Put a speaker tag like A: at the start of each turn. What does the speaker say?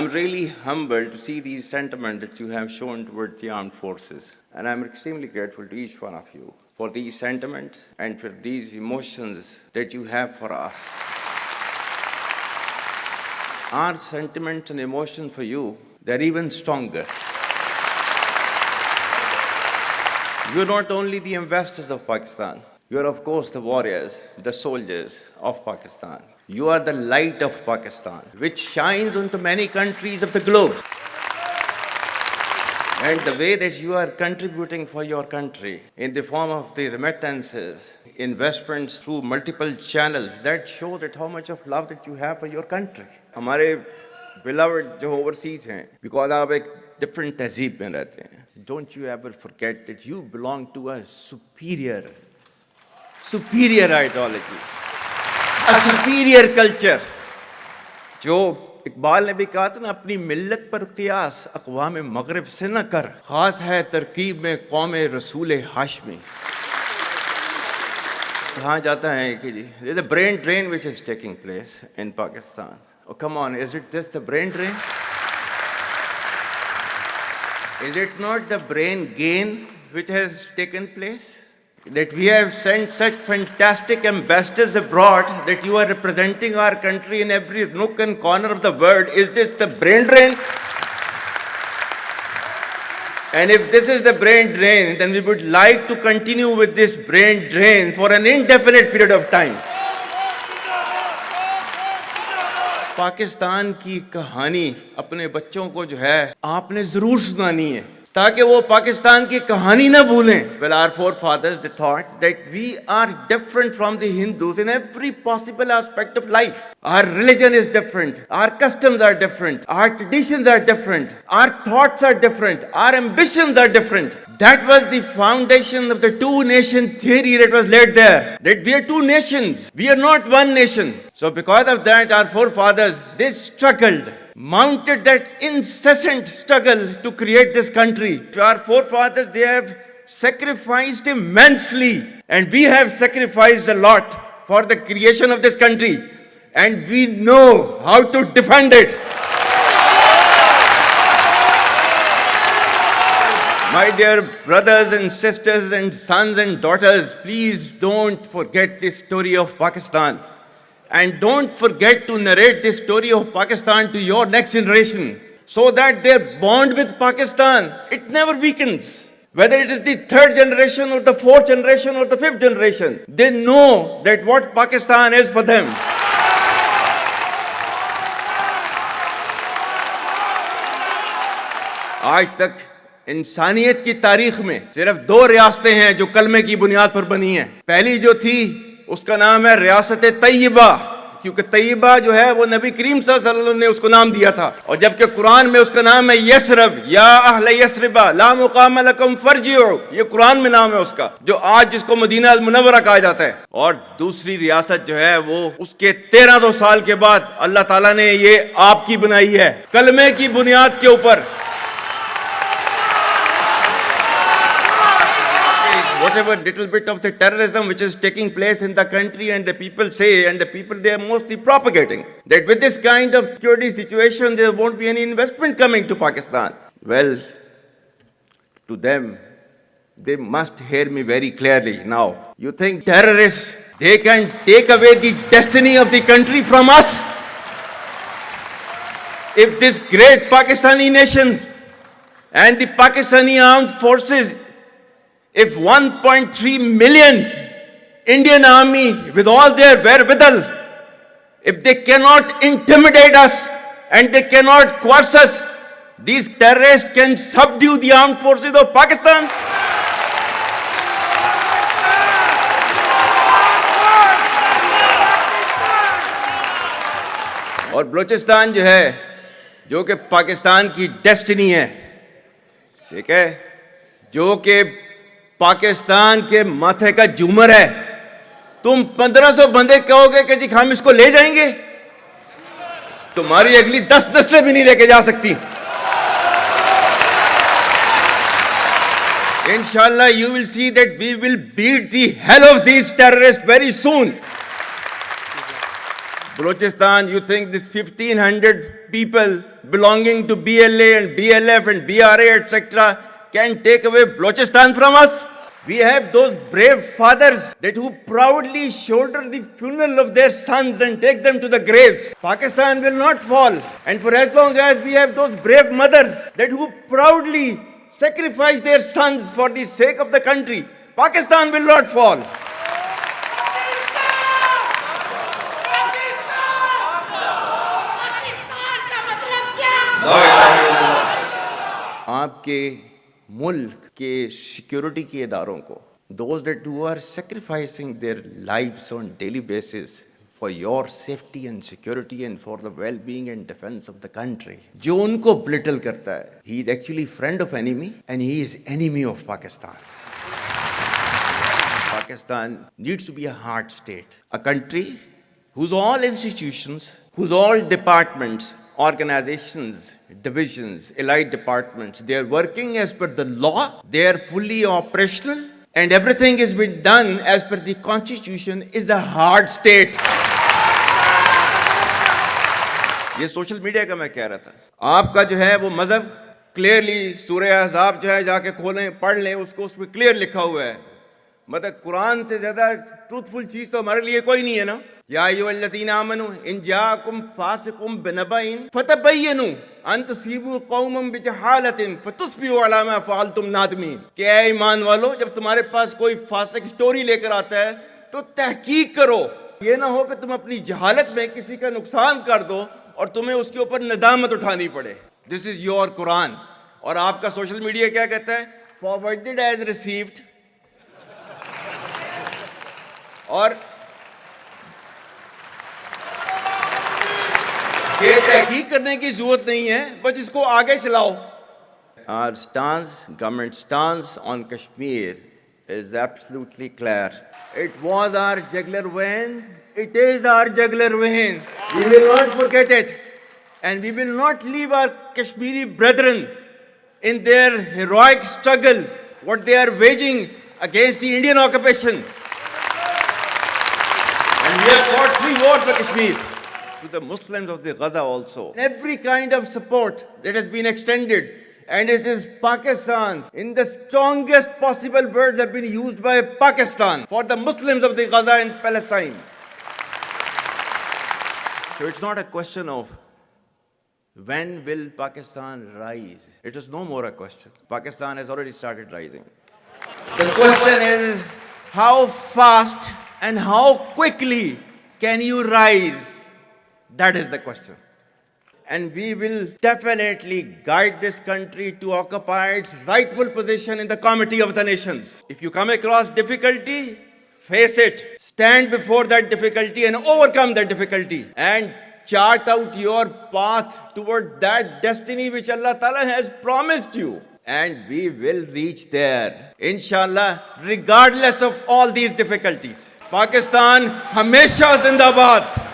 A: I'm really humbled to see these sentiments that you have shown towards the armed forces. And I'm extremely grateful to each one of you for these sentiments and for these emotions that you have for us. Our sentiments and emotions for you, they're even stronger. You're not only the ambassadors of Pakistan, you're of course the warriors, the soldiers of Pakistan. You are the light of Pakistan, which shines onto many countries of the globe. And the way that you are contributing for your country in the form of the remittances, investments through multiple channels, that shows that how much of love that you have for your country. हमारे beloved जो overseas हैं, because आप एक different तहजीब में रहते हैं. Don't you ever forget that you belong to a superior ideology, a superior culture. जो इकबाल ने भी कहा था ना, अपनी मिल्लत पर क़ियास अक़वाम मग़रिब से न कर, ख़ास है तरकीब में कौम रसूल हाशमी. कहा जाता है कि जी there's a brain drain which is taking place in Pakistan. Oh, come on, is it just the brain drain? Is it not the brain gain which has taken place? That we have sent such fantastic ambassadors abroad that you are representing our country in every nook and corner of the world. Is this the brain drain? And if this is the brain drain, then we would like to continue with this brain drain for an indefinite period of time. Pakistan की कहानी अपने बच्चों को जो है आपने जरूर सुनानी है, ताकि वो पाकिस्तान की कहानी ना भूलें. Well, our forefathers, they thought that we are different from the Hindus in every possible aspect of life. Our religion is different, our customs are different, our traditions are different, our thoughts are different, our ambitions are different. That was the foundation of the two-nation theory that was laid there. That we are two nations, we are not one nation. So because of that, our forefathers, they struggled, mounted that incessant struggle to create this country. Our forefathers, they have sacrificed immensely, and we have sacrificed a lot for the creation of this country, and we know how to defend it. My dear brothers and sisters and sons and daughters, please don't forget this story of Pakistan. And don't forget to narrate this story of Pakistan to your next generation, so that their bond with Pakistan, it never weakens. Whether it is the third generation or the fourth generation or the fifth generation, they know that what Pakistan is for them. आज तक इंसानियत की तारीख में सिर्फ दो रियासतें हैं जो कलमे की बुनियाद पर बनी हैं. पहली जो थी उसका नाम है रियासत तैयबा, क्योंकि तैयबा जो है वो नबी करीम सल्लल्लाहु अलैहि वसल्लम ने उसको नाम दिया था. और जबकि कुरान में उसका नाम है यसरब, या अहले यसरबा ला मुकाम लकुम फरजिउ, ये कुरान में नाम है उसका, जो आज जिसको मदीना अल मुनव्वरा कहा जाता है. और दूसरी रियासत जो है वो उसके 1300 साल के बाद अल्लाह ताला ने ये आपकी बनाई है, कलमे की बुनियाद के ऊपर. Whatever little bit of the terrorism which is taking place in the country, and the people say, and the people they are mostly propagating, that with this kind of security situation there won't be any investment coming to Pakistan. Well, to them, they must hear me very clearly now. You think terrorists, they can take away the destiny of the country from us? If this great Pakistani nation and the Pakistani armed forces, if 1.3 million Indian army with all their wherewithal, if they cannot intimidate us and they cannot coerce us, these terrorists can subdue the armed forces of Pakistan. और बलूचिस्तान जो है, जो कि पाकिस्तान की destiny है, ठीक है, जो कि पाकिस्तान के माथे का झूमर है, तुम 1500 बंदे कहोगे कि जी हम इसको ले जाएंगे, तुम्हारी अगली 10 नस्लें भी नहीं लेके जा सकती. Inshallah, you will see that we will beat the hell of these terrorists very soon. Balochistan, you think this 1,500 people belonging to BLA and BLF and BRA, etc., can take away Balochistan from us? We have those brave fathers that who proudly shoulder the funeral of their sons and take them to the graves. Pakistan will not fall. And for as long as we have those brave mothers that who proudly sacrifice their sons for the sake of the country, Pakistan will not fall. आपके मुल्क के security के इदारों को, those that who are sacrificing their lives on daily basis for your safety and security and for the well-being and defense of the country, जो उनको belittle करता है, he is actually friend of enemy and he is enemy of Pakistan. Pakistan needs to be a hard state, a country whose all institutions, whose all departments, organizations, divisions, allied departments, they are working as per the law, they are fully operational, and everything has been done as per the constitution, is a hard state. ये social media का मैं कह रहा था, आपका जो है वो मजहब क्लियरली सूरह अहज़ाब जो है जाके खोलें पढ़ लें, उसको उसमें क्लियर लिखा हुआ है. मतलब कुरान से ज्यादा ट्रूथफुल चीज तो हमारे लिए कोई नहीं है ना. या अय्युहल्लज़ीना आमनू इन जाअकुम फासिकुम बिनबइन फतबय्यनु अन तुसीबू कौमम बिजहालतिन फतुस्बिहू अला मा फ़अलतुम नादिमीन. क्या ईमान वालो, जब तुम्हारे पास कोई फासिक स्टोरी लेकर आता है तो तहकीक करो. ये ना हो कि तुम अपनी जहालत में किसी का नुकसान कर दो और तुम्हें उसके ऊपर नदामत उठानी पड़े. This is your Quran. और आपका सोशल मीडिया क्या कहता है? Forwarded as received. और ये तहकीक करने की जरूरत नहीं है, बस इसको आगे चलाओ. Our stance, government stance on Kashmir is absolutely clear. It was our jugular vein. It is our jugular vein. We will not forget it, and we will not leave our Kashmiri brethren in their heroic struggle, what they are waging against the Indian occupation. And we have fought free war for Kashmir. To the Muslims of the Gaza also, every kind of support that has been extended, and it is Pakistan, in the strongest possible words have been used by Pakistan for the Muslims of the Gaza and Palestine. So it's not a question of when will Pakistan rise. It is no more a question. Pakistan has already started rising. The question is how fast and how quickly can you rise? That is the question. And we will definitely guide this country to occupy its rightful position in the Committee of the Nations. If you come across difficulty, face it. Stand before that difficulty and overcome that difficulty. And chart out your path toward that destiny which Allah Ta'ala has promised you. And we will reach there, inshallah, regardless of all these difficulties. Pakistan, Hamesha Zindabad.